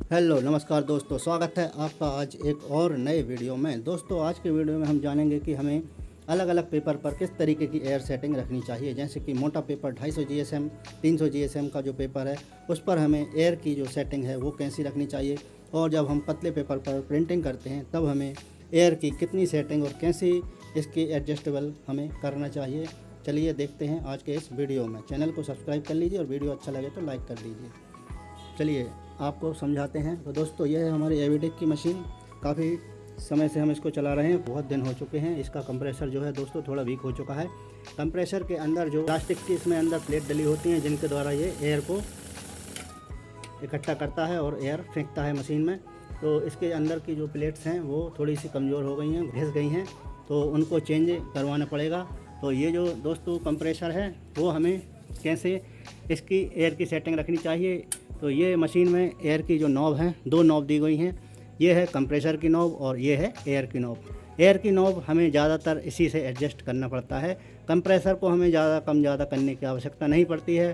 Hello नमस्कार दोस्तों, स्वागत है आपका आज एक और नए वीडियो में। दोस्तों आज के वीडियो में हम जानेंगे कि हमें अलग अलग पेपर पर किस तरीके की एयर सेटिंग रखनी चाहिए। जैसे कि मोटा पेपर 250 GSM 300 GSM का जो पेपर है उस पर हमें एयर की जो सेटिंग है वो कैसी रखनी चाहिए, और जब हम पतले पेपर पर प्रिंटिंग करते हैं तब हमें एयर की कितनी सेटिंग और कैसी इसकी एडजस्टेबल हमें करना चाहिए। चलिए देखते हैं आज के इस वीडियो में। चैनल को सब्सक्राइब कर लीजिए और वीडियो अच्छा लगे तो लाइक कर दीजिए। चलिए आपको समझाते हैं। तो दोस्तों ये है हमारी एविडेक की मशीन। काफ़ी समय से हम इसको चला रहे हैं, बहुत दिन हो चुके हैं। इसका कंप्रेसर जो है दोस्तों थोड़ा वीक हो चुका है। कंप्रेसर के अंदर जो प्लास्टिक की इसमें अंदर प्लेट डली होती हैं जिनके द्वारा ये एयर को इकट्ठा करता है और एयर फेंकता है मशीन में। तो इसके अंदर की जो प्लेट्स हैं वो थोड़ी सी कमज़ोर हो गई हैं, घिस गई हैं, तो उनको चेंज करवाना पड़ेगा। तो ये जो दोस्तों कंप्रेसर है वो हमें कैसे इसकी एयर की सेटिंग रखनी चाहिए। तो ये मशीन में एयर की जो नॉब हैं, दो नॉब दी गई हैं। ये है कंप्रेसर की नॉब और ये है एयर की नॉब। एयर की नॉब हमें ज़्यादातर इसी से एडजस्ट करना पड़ता है। कंप्रेसर को हमें ज़्यादा कम ज़्यादा करने की आवश्यकता नहीं पड़ती है,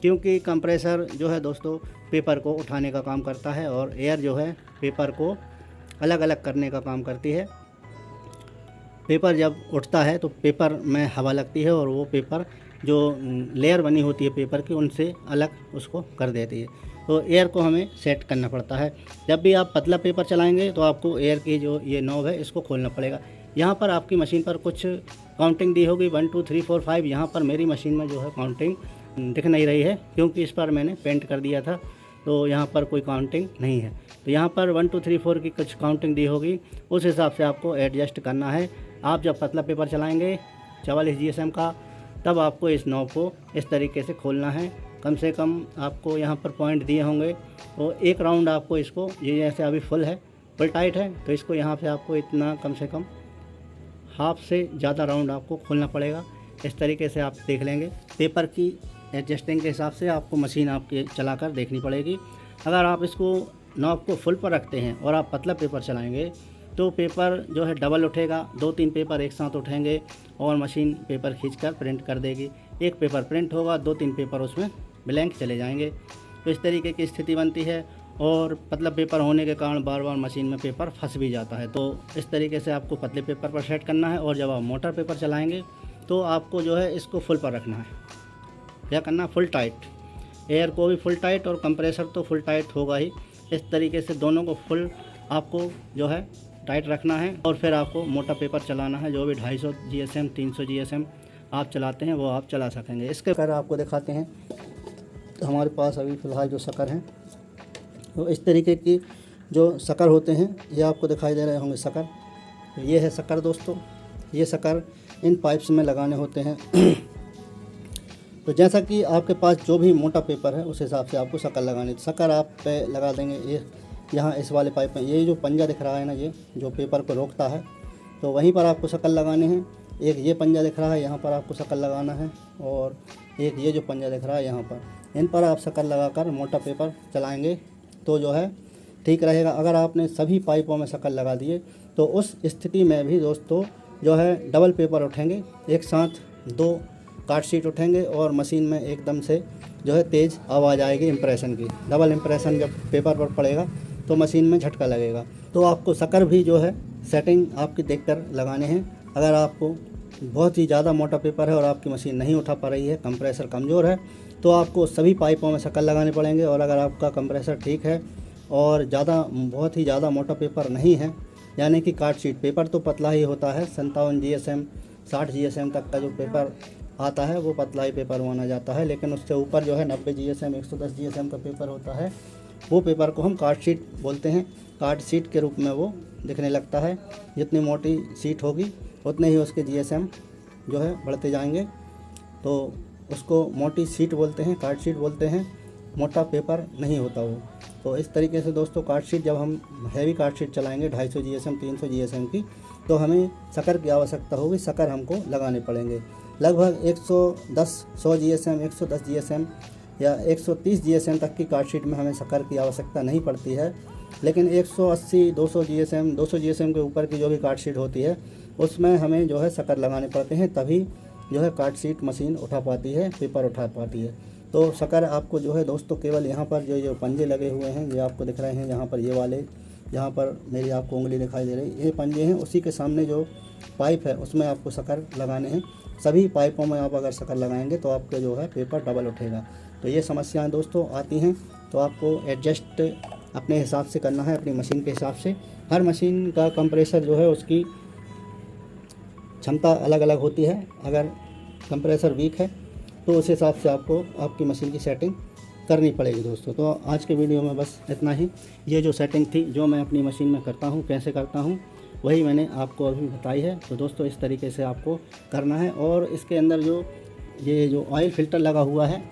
क्योंकि कंप्रेसर जो है दोस्तों पेपर को उठाने का काम करता है और एयर जो है पेपर को अलग अलग करने का काम करती है। पेपर जब उठता है तो पेपर में हवा लगती है और वो पेपर जो लेयर बनी होती है पेपर की उनसे अलग उसको कर देती है। तो एयर को हमें सेट करना पड़ता है। जब भी आप पतला पेपर चलाएंगे तो आपको एयर की जो ये नॉब है इसको खोलना पड़ेगा। यहाँ पर आपकी मशीन पर कुछ काउंटिंग दी होगी 1 2 3 4 5। यहाँ पर मेरी मशीन में जो है काउंटिंग दिख नहीं रही है, क्योंकि इस पर मैंने पेंट कर दिया था, तो यहाँ पर कोई काउंटिंग नहीं है। तो यहाँ पर 1 2 3 4 की कुछ काउंटिंग दी होगी, उस हिसाब से आपको एडजस्ट करना है। आप जब पतला पेपर चलाएँगे 44 GSM का, तब आपको इस नॉब को इस तरीके से खोलना है। कम से कम आपको यहाँ पर पॉइंट दिए होंगे, तो एक राउंड आपको इसको, ये जैसे अभी फुल है, फुल टाइट है, तो इसको यहाँ पे आपको इतना कम से कम हाफ से ज़्यादा राउंड आपको खोलना पड़ेगा। इस तरीके से आप देख लेंगे। पेपर की एडजस्टिंग के हिसाब से आपको मशीन आपके चला कर देखनी पड़ेगी। अगर आप इसको नॉब को फुल पर रखते हैं और आप पतला पेपर चलाएँगे तो पेपर जो है डबल उठेगा, 2-3 पेपर एक साथ उठेंगे और मशीन पेपर खींचकर प्रिंट कर देगी। एक पेपर प्रिंट होगा, 2-3 पेपर उसमें ब्लैंक चले जाएंगे। तो इस तरीके की स्थिति बनती है, और पतला पेपर होने के कारण बार बार मशीन में पेपर फंस भी जाता है। तो इस तरीके से आपको पतले पेपर पर सेट करना है। और जब आप मोटा पेपर चलाएँगे तो आपको जो है इसको फुल पर रखना है। क्या करना, फुल टाइट, एयर को भी फुल टाइट और कंप्रेसर तो फुल टाइट होगा ही। इस तरीके से दोनों को फुल आपको जो है टाइट रखना है, और फिर आपको मोटा पेपर चलाना है। जो भी 250 GSM 300 GSM आप चलाते हैं वो आप चला सकेंगे। इसके कर आपको दिखाते हैं। तो हमारे पास अभी फ़िलहाल जो शक्कर हैं, तो इस तरीके की जो शक्कर होते हैं ये आपको दिखाई दे रहे होंगे शक्कर। ये है शक्कर दोस्तों। ये शक्कर इन पाइप्स में लगाने होते हैं। तो जैसा कि आपके पास जो भी मोटा पेपर है उस हिसाब से आपको शक्कर लगानी। शक्कर आप पे लगा देंगे ये यहाँ इस वाले पाइप में। ये जो पंजा दिख रहा है ना, ये जो पेपर को रोकता है, तो वहीं पर आपको शक्कर लगाने हैं। एक ये पंजा दिख रहा है, यहाँ पर आपको शक्कर लगाना है, और एक ये जो पंजा दिख रहा है यहाँ पर, इन पर आप शक्कर लगाकर मोटा पेपर चलाएंगे तो जो है ठीक रहेगा। अगर आपने सभी पाइपों में शक्कर लगा दिए तो उस स्थिति में भी दोस्तों जो है डबल पेपर उठेंगे, एक साथ 2 कार्ड शीट उठेंगे और मशीन में एकदम से जो है तेज़ आवाज़ आएगी इम्प्रेशन की। डबल इम्प्रेशन जब पेपर पर पड़ेगा तो मशीन में झटका लगेगा। तो आपको शक्कर भी जो है सेटिंग आपकी देखकर लगाने हैं। अगर आपको बहुत ही ज़्यादा मोटा पेपर है और आपकी मशीन नहीं उठा पा रही है, कंप्रेसर कमज़ोर है, तो आपको सभी पाइपों में शक्कर लगाने पड़ेंगे। और अगर आपका कंप्रेसर ठीक है और बहुत ही ज़्यादा मोटा पेपर नहीं है, यानी कि कार्ड शीट पेपर तो पतला ही होता है, 57 GSM 60 GSM तक का जो पेपर आता है वो पतला ही पेपर माना जाता है। लेकिन उससे ऊपर जो है 90 GSM 110 GSM का पेपर होता है, वो पेपर को हम कार्ड शीट बोलते हैं। कार्ड शीट के रूप में वो दिखने लगता है। जितनी मोटी शीट होगी उतने ही उसके GSM जो है बढ़ते जाएंगे, तो उसको मोटी शीट बोलते हैं, कार्ड शीट बोलते हैं। मोटा पेपर नहीं होता वो। तो इस तरीके से दोस्तों कार्ड शीट, जब हम हैवी कार्ड शीट चलाएंगे 250 GSM 300 GSM की, तो हमें शक्कर की आवश्यकता होगी। शक्कर हमको लगाने पड़ेंगे लगभग 100 GSM 110 GSM या 130 GSM तक की कार्ड शीट में हमें शक्कर की आवश्यकता नहीं पड़ती है। लेकिन 180 200 GSM के ऊपर की जो भी कार्ड शीट होती है उसमें हमें जो है शक्कर लगाने पड़ते हैं, तभी जो है कार्ड शीट मशीन उठा पाती है, पेपर उठा पाती है। तो शकर आपको जो है दोस्तों केवल यहाँ पर जो पंजे लगे हुए हैं, ये आपको दिख रहे हैं, यहाँ पर ये वाले, यहाँ पर मेरी आपको उंगली दिखाई दे रही है, ये पंजे हैं। उसी के सामने जो पाइप है उसमें आपको शकर लगाने हैं। सभी पाइपों में आप अगर शकर लगाएंगे तो आपके जो है पेपर डबल उठेगा। तो ये समस्याएं दोस्तों आती हैं, तो आपको एडजस्ट अपने हिसाब से करना है, अपनी मशीन के हिसाब से। हर मशीन का कंप्रेसर जो है उसकी क्षमता अलग अलग होती है। अगर कंप्रेसर वीक है तो उस हिसाब से आपको आपकी मशीन की सेटिंग करनी पड़ेगी दोस्तों। तो आज के वीडियो में बस इतना ही। ये जो सेटिंग थी जो मैं अपनी मशीन में करता हूँ, कैसे करता हूँ, वही मैंने आपको अभी बताई है। तो दोस्तों इस तरीके से आपको करना है। और इसके अंदर ये जो ऑयल फ़िल्टर लगा हुआ है,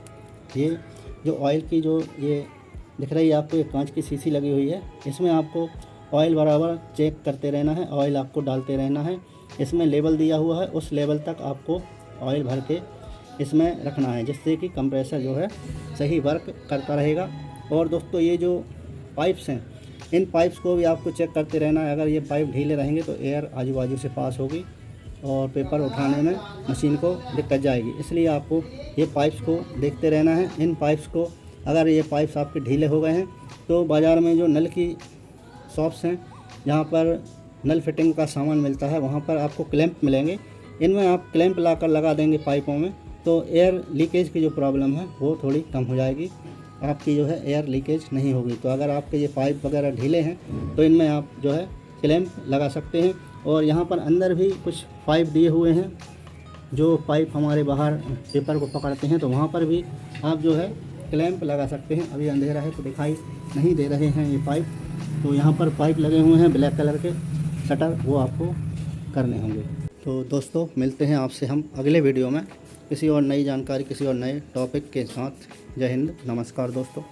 ये जो ऑयल की जो ये दिख रही है आपको, एक कांच की शीशी लगी हुई है, इसमें आपको ऑयल बराबर चेक करते रहना है, ऑयल आपको डालते रहना है। इसमें लेवल दिया हुआ है, उस लेवल तक आपको ऑयल भर के इसमें रखना है, जिससे कि कंप्रेसर जो है सही वर्क करता रहेगा। और दोस्तों ये जो पाइप्स हैं, इन पाइप्स को भी आपको चेक करते रहना है। अगर ये पाइप ढीले रहेंगे तो एयर आजू बाजू से पास होगी और पेपर उठाने में मशीन को दिक्कत जाएगी। इसलिए आपको ये पाइप्स को देखते रहना है। इन पाइप्स को, अगर ये पाइप्स आपके ढीले हो गए हैं तो बाज़ार में जो नल की शॉप्स हैं जहाँ पर नल फिटिंग का सामान मिलता है, वहाँ पर आपको क्लैंप मिलेंगे। इनमें आप क्लैंप लाकर लगा देंगे पाइपों में, तो एयर लीकेज की जो प्रॉब्लम है वो थोड़ी कम हो जाएगी, आपकी जो है एयर लीकेज नहीं होगी। तो अगर आपके ये पाइप वगैरह ढीले हैं तो इनमें आप जो है क्लैंप लगा सकते हैं। और यहाँ पर अंदर भी कुछ पाइप दिए हुए हैं, जो पाइप हमारे बाहर पेपर को पकड़ते हैं, तो वहाँ पर भी आप जो है क्लैंप लगा सकते हैं। अभी अंधेरा है तो दिखाई नहीं दे रहे हैं ये पाइप, तो यहाँ पर पाइप लगे हुए हैं ब्लैक कलर के शटर, वो आपको करने होंगे। तो दोस्तों मिलते हैं आपसे हम अगले वीडियो में किसी और नई जानकारी, किसी और नए टॉपिक के साथ। जय हिंद, नमस्कार दोस्तों।